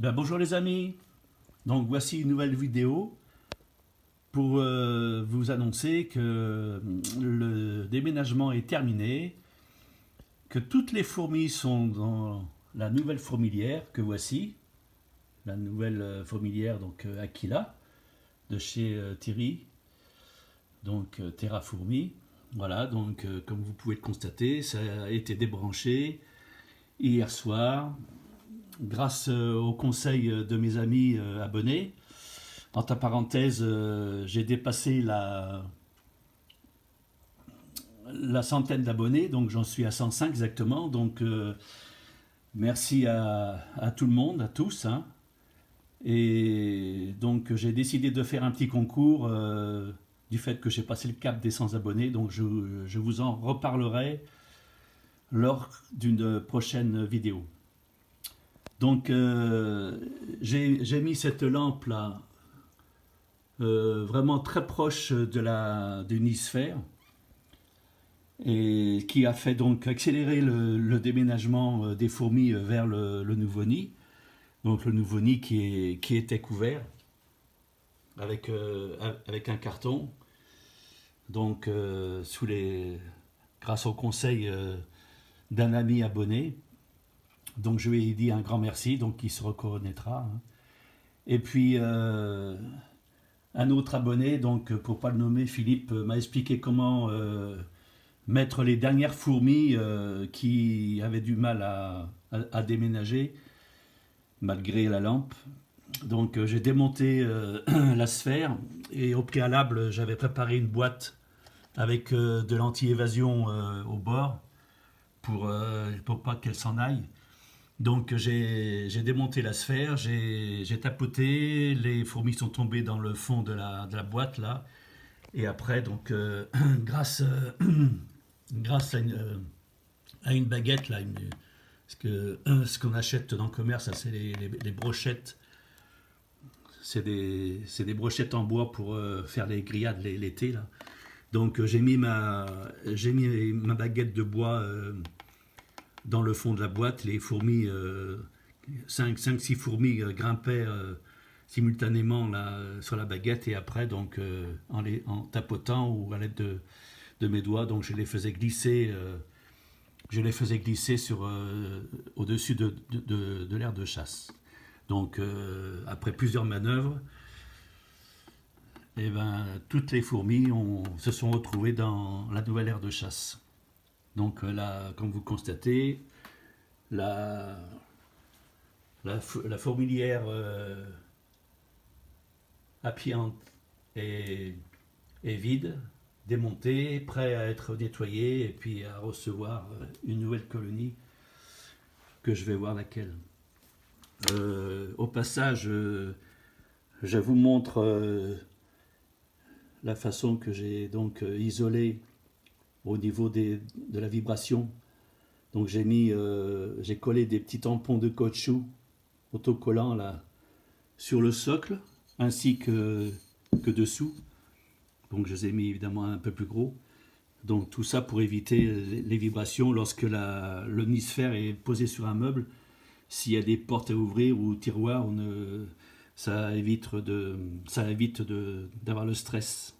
Bonjour les amis, donc voici une nouvelle vidéo pour vous annoncer que le déménagement est terminé, que toutes les fourmis sont dans la nouvelle fourmilière que voici, la nouvelle fourmilière donc Aquila de chez Thierry, donc Terra Fourmi. Voilà, donc comme vous pouvez le constater, ça a été débranché hier soir grâce au conseil de mes amis abonnés. Entre parenthèses, j'ai dépassé la centaine d'abonnés, donc j'en suis à 105 exactement. Donc merci à tout le monde, à tous, hein. Et donc j'ai décidé de faire un petit concours du fait que j'ai passé le cap des 100 abonnés. Donc je vous en reparlerai lors d'une prochaine vidéo. Donc j'ai mis cette lampe là vraiment très proche d'une isphère et qui a fait donc accélérer le déménagement des fourmis vers le nouveau nid. Donc le nouveau nid qui était couvert avec un carton. Donc grâce au conseil d'un ami abonné. Donc je lui ai dit un grand merci, donc il se reconnaîtra, hein. Et puis un autre abonné, donc pour pas le nommer, Philippe, m'a expliqué comment mettre les dernières fourmis qui avaient du mal à déménager malgré la lampe. Donc j'ai démonté la sphère et au préalable j'avais préparé une boîte avec de l'anti-évasion au bord pour pas qu'elle s'en aille. Donc j'ai démonté la sphère, j'ai tapoté, les fourmis sont tombées dans le fond de la boîte là. Et après, donc grâce à une baguette là, ce qu'on achète dans le commerce, c'est les brochettes. C'est des brochettes en bois pour faire les grillades l'été là. Donc j'ai mis ma baguette de bois dans le fond de la boîte. Les fourmis, 5-6 fourmis grimpaient simultanément là, sur la baguette, et après donc en tapotant ou à l'aide de mes doigts, donc je les faisais glisser sur au-dessus de l'aire de chasse. Donc après plusieurs manœuvres, eh ben, toutes les fourmis se sont retrouvées dans la nouvelle aire de chasse. Donc là, comme vous constatez, la fourmilière Happy est vide, démontée, prêt à être nettoyée et puis à recevoir une nouvelle colonie que je vais voir laquelle. Au passage, je vous montre la façon que j'ai donc isolé au niveau de la vibration. Donc j'ai collé des petits tampons de caoutchouc autocollants là sur le socle ainsi que dessous. Donc je les ai mis évidemment un peu plus gros. Donc tout ça pour éviter les vibrations lorsque le nisphère est posé sur un meuble. S'il y a des portes à ouvrir ou tiroirs, ça évite d'avoir le stress.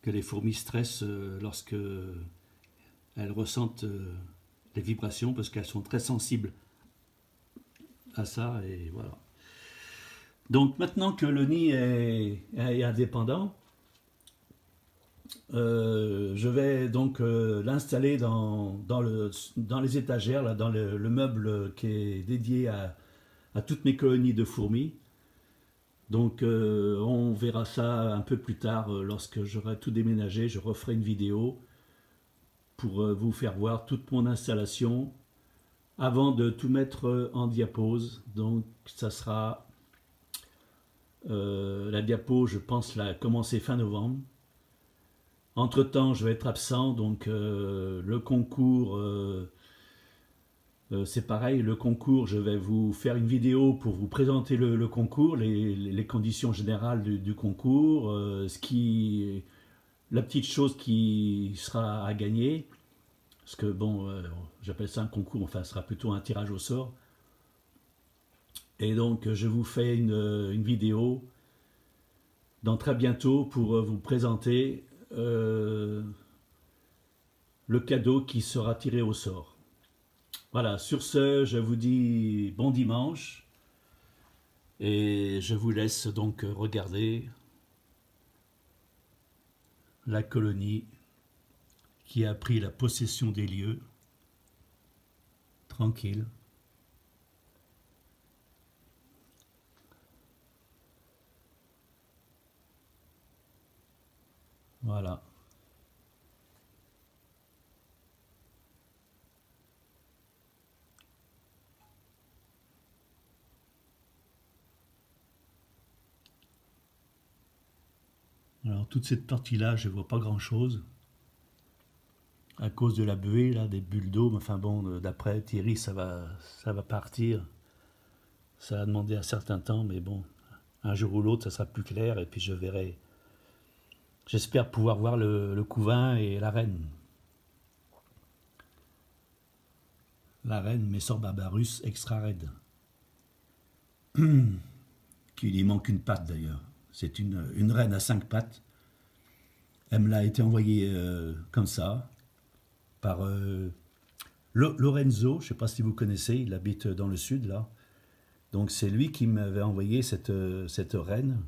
Que les fourmis stressent lorsque elles ressentent les vibrations, parce qu'elles sont très sensibles à ça, et voilà. Donc maintenant que le nid est indépendant, je vais donc l'installer dans les étagères, là, dans le meuble qui est dédié à toutes mes colonies de fourmis. Donc on verra ça un peu plus tard, lorsque j'aurai tout déménagé. Je referai une vidéo pour vous faire voir toute mon installation avant de tout mettre en diapose. Donc ça sera la diapo, je pense, commencer fin novembre. Entre temps je vais être absent, donc le concours, c'est pareil. Le concours, je vais vous faire une vidéo pour vous présenter le concours, les conditions générales du concours, la petite chose qui sera à gagner. Parce que bon, j'appelle ça un concours, enfin ce sera plutôt un tirage au sort. Et donc, je vous fais une vidéo dans très bientôt pour vous présenter le cadeau qui sera tiré au sort. Voilà, sur ce, je vous dis bon dimanche et je vous laisse donc regarder la colonie qui a pris la possession des lieux, tranquille. Voilà. Alors toute cette partie-là, je ne vois pas grand-chose à cause de la buée, là, des bulles d'eau. Enfin bon, d'après Thierry, ça va partir. Ça va demander un certain temps, mais bon, un jour ou l'autre, ça sera plus clair et puis je verrai. J'espère pouvoir voir le couvain et la reine. La reine Messor Barbarus extra raide. Qu'il y manque une patte d'ailleurs. C'est une reine à 5 pattes. Elle me l'a été envoyée comme ça par Lorenzo, je ne sais pas si vous connaissez, il habite dans le sud là. Donc c'est lui qui m'avait envoyé cette reine.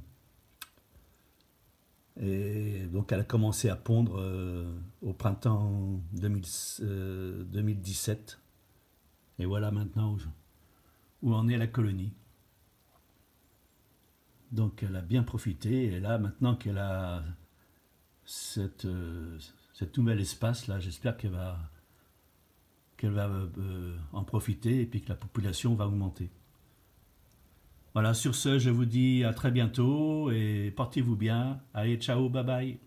Et donc elle a commencé à pondre au printemps 2017. Et voilà maintenant où en est la colonie. Donc elle a bien profité. Et là maintenant qu'elle a cette nouvel espace là, j'espère qu'elle va en profiter et puis que la population va augmenter. Voilà, sur ce, je vous dis à très bientôt et portez-vous bien. Allez, ciao, bye bye.